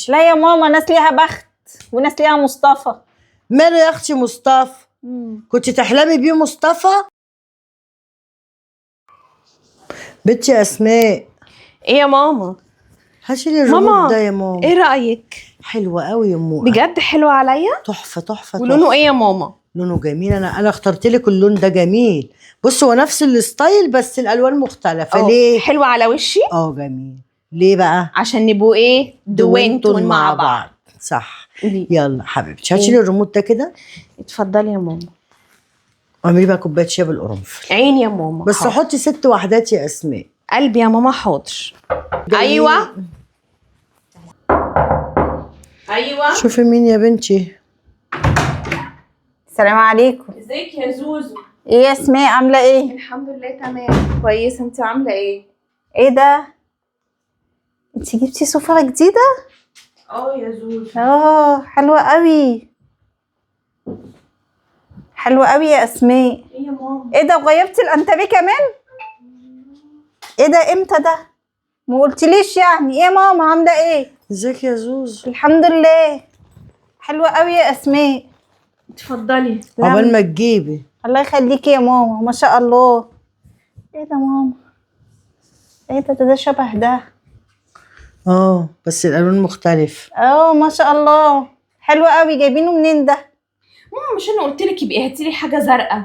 بنتي؟ لا يا ماما، ناس ليها بخت وناس ليها مصطفى. ماله يا اختي مصطفى؟ كنت تحلمي بيه مصطفى؟ بنتي اسماء، ايه يا ماما؟ هاتي لي الريموت ده يا ماما. ايه رايك؟ حلوه قوي يا ماما، بجد حلوه عليا؟ تحفه تحفه. ولونه ايه يا ماما؟ لونه جميل. انا اخترت لك اللون ده جميل. بص هو نفس الستايل بس الالوان مختلفه. ليه؟ حلوه على وشي. جميل. ليه بقى؟ عشان نبقوا ايه؟ دوينتون مع بعض. صح. دي. يلا حبيبتي هاتي لي الريموت ده كده. اتفضلي يا ماما. اعملي بقى كوبايه شاي بالقرنفل. عيني يا ماما. بس حاضر. حطي 6 وحدات يا اسماء. قلبي يا ماما. حاضر. جميل. ايوه. شوفي مين يا بنتي. السلام عليكم. ازيك يا زوزو؟ ايه يا اسماء عامله ايه؟ الحمد لله تمام كويسه. انت عامله ايه؟ ايه ده؟ انتي جبتي سفرة جديده؟ يا زوزو. حلوه قوي. حلوه قوي يا اسماء. ايه يا ماما؟ ايه ده، وغيرتي الانتريه كمان؟ ايه ده، امتى ده؟ ما قلتليش يعني. ايه يا ماما عامله ايه؟ ازيك يا زوزو؟ الحمد لله. حلوه قوي يا اسماء. اتفضلي. عقبال ما تجيبي. الله يخليكي يا ماما، ما شاء الله. ايه ده ماما؟ ايه ده شبه ده. بس الالوان مختلف. ما شاء الله. حلو قوي. جايبينه منين ده؟ ماما مش انا قلت لك يبقى هاتي لي حاجه زرقاء؟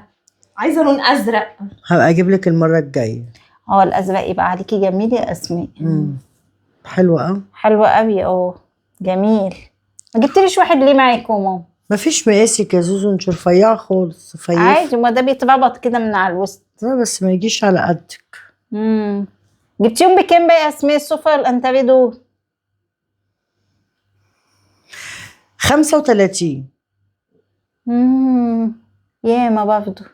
عايزه لون ازرق. هبقى اجيب لك المره الجايه. الازرق يبقى عليكي جميل يا اسماء. حلوه حلوه قوي. جميل. ما جبتليش واحد ليه معاكم يا ماما؟ مفيش مقاسك يا زوزو، انت رفيعه خالص. رفيعه عادي، ما ده بيتربط كده من على الوسط. بس ما يجيش على قدك. جبتيهم بكام بقى يا اسماء الصوفه الانتريه دول؟ 35. ياما برضه.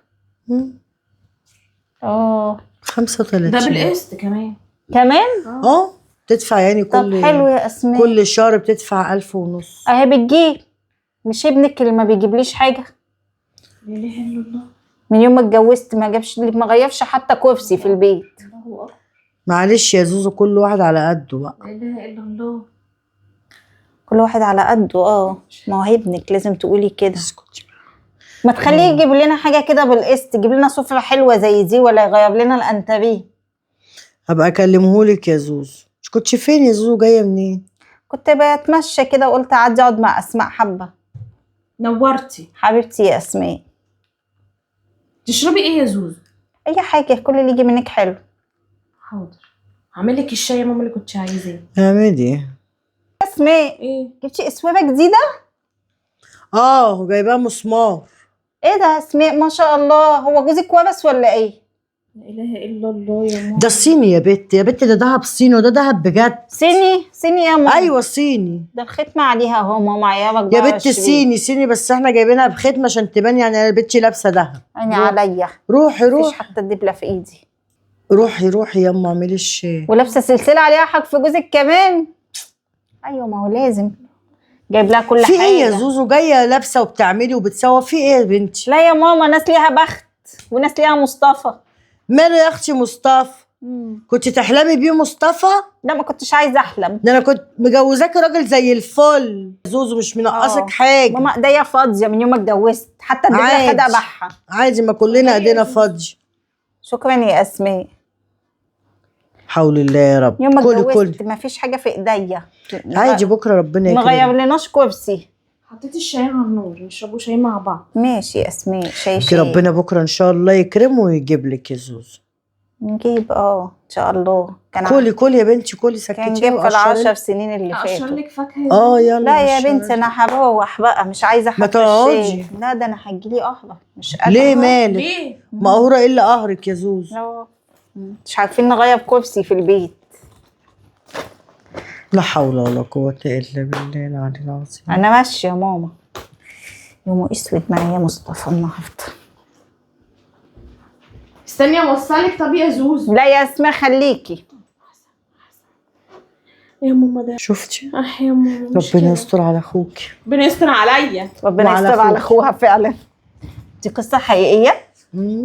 35 ده بالقسط كمان. تدفع يعني طب حلو يا اسماء. كل شهر بتدفع 1500. اهي بتجيب. مش ابنك اللي ما بيجيبليش حاجه؟ لا اله الا الله. من يوم ما اتجوزت ما غيرش حتى كرسي في البيت. الله اكبر. معلش يا زوزو، كل واحد على قده بقى. لا اله الا الله. كل واحد على قده. ما هو ابنك لازم تقولي كده. اسكتي. ما تخليه يجيب لنا حاجه كده بالقسط، يجيب لنا سفره حلوه زي دي، ولا يغير لنا الانتريه. هبقى اكلمهولك يا زوزو. مش كنتش فين يا زوزو؟ جايه منين؟ كنت بتمشى كده وقلت اعدي اقعد مع اسماء حبه. نورتي حبيبتي يا اسماء. تشربي ايه يا زوزو؟ اي حاجه، كل اللي يجي منك حلو. حاضر. هعمل لك الشاي يا ماما اللي كنت عايزاه. اعملي. اسماء ايه؟ جبتي اسوره جديده؟ جايباها مسمار. ايه ده اسماء ما شاء الله، هو جوزك ورث ولا ايه؟ لا اله الا الله يا ماما. ده صيني يا بت ده دهب صيني، وده دهب بجد. صيني يا ماما. ايوه صيني. ده الختمه عليها اهو ماما، عيارك يا بت صيني بس احنا جايبينها بختمه عشان تبان يعني انا بنتي لابسه دهب. يعني عليا. روحي مفيش حتى الدبله في ايدي. روحي يما اعملي الشاي. ولابسه سلسله عليها حرف جوزك كمان. ايوه ما هو لازم. جايب لها كل حاجه. في ايه يا زوزو؟ جايه لابسه وبتعملي وبتسوى. في ايه يا بنتي؟ لا يا ماما، ناس ليها بخت وناس ليها مصطفى. ماله يا اختي مصطفى؟ كنت تحلمي بيه مصطفى؟ لا ما كنتش عايزه احلم. ده انا كنت مجوزاكي راجل زي الفل. زوزو مش منقصك حاجه. ماما ايديا فاضيه من يوم ما اتجوزت، حتى الدنيا خدها بحها. عادي، ما كلنا ايدينا فاضيه. شكرا يا اسماء. حول الله يا رب. يوم ما اتجوزت ما فيش حاجه في ايديا. عادي بكره ربنا يكرمك. ما غيرلناش كرسي. حطيت الشاي على النار نشربوا شاي مع بعض. ماشي يا اسماء. شاي ربنا بكره ان شاء الله يكرمه ويجيب لك يا زوزو. نجيب ان شاء الله. كلي يا بنتي كلي. سكتي. كان جيب في 10 سنين اللي فاتوا. اقشر لك فاكهه. يلا. لا يا بنتي انا هروح بقى، مش عايزه حتى ما تقعدي. لا ده انا هجيلي قهره مش قادره. ليه مالك؟ ليه؟ مقهوره الا قهرك يا زوزو. لا مش عارفين نغير كرسي في البيت. لا حول ولا قوه الا بالله العلي العظيم. انا ماشيه يا ماما. يوم اسود معايا مصطفى النهارده. استني اوصلك. طب يا زوزو. لا يا اسماء خليكي. يا ماما ده شفتي؟ يا ماما ربنا يستر على اخوكي. ربنا يستر عليا. ربنا يستر على اخوها فعلا. دي قصه حقيقيه.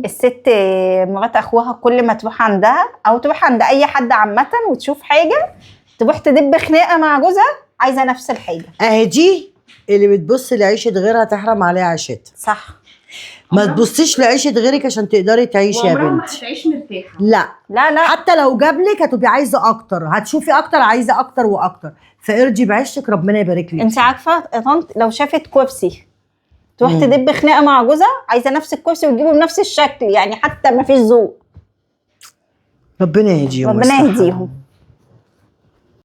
الست مرات اخوها كل ما تروح عندها او تروح عند اي حد عامه وتشوف حاجه تروح تدب خناقه مع جوزها عايزه نفس الحاجه. اهي دي اللي بتبص لعيشه غيرها تحرم عليها عيشتها. صح. ما تبصيش لعيشه غيرك عشان تقدري تعيشي يا وعمرها ما بنتي. هتعيش مرتاحه. لا لا لا، حتى لو جابلك هتبقي عايزه اكتر، هتشوفي اكتر، عايزه اكتر واكتر، فارجي بعيشتك ربنا يبارك لك. انت عارفه يا طنط لو شافت كرسي تروح تدب خناقه مع جوزها عايزه نفس الكرسي وتجيبه بنفس الشكل، يعني حتى ما فيش ذوق. ربنا يهديهم ربنا يهديهم.